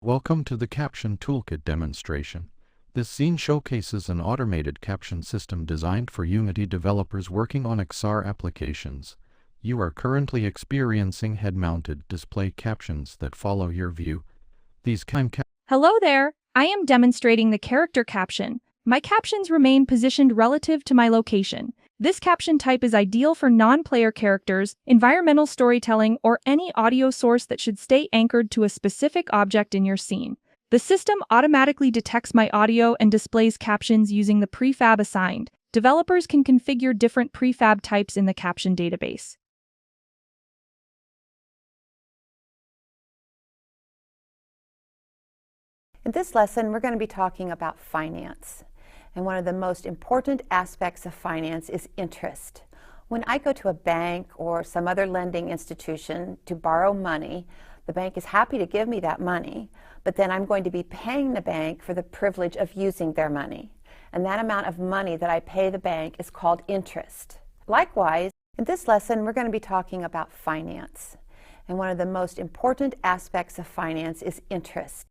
Welcome to the Caption Toolkit demonstration. This scene showcases an automated caption system designed for Unity developers working on XR applications. You are currently experiencing head-mounted display captions that follow your view. Hello there, I am demonstrating the character caption. My captions remain positioned relative to my location. This caption type is ideal for non-player characters, environmental storytelling, or any audio source that should stay anchored to a specific object in your scene. The system automatically detects my audio and displays captions using the prefab assigned. Developers can configure different prefab types in the caption database. In this lesson, we're going to be talking about finance. And one of the most important aspects of finance is interest. When I go to a bank or some other lending institution to borrow money, the bank is happy to give me that money, but then I'm going to be paying the bank for the privilege of using their money. And that amount of money that I pay the bank is called interest. Likewise, in this lesson, we're going to be talking about finance. And one of the most important aspects of finance is interest.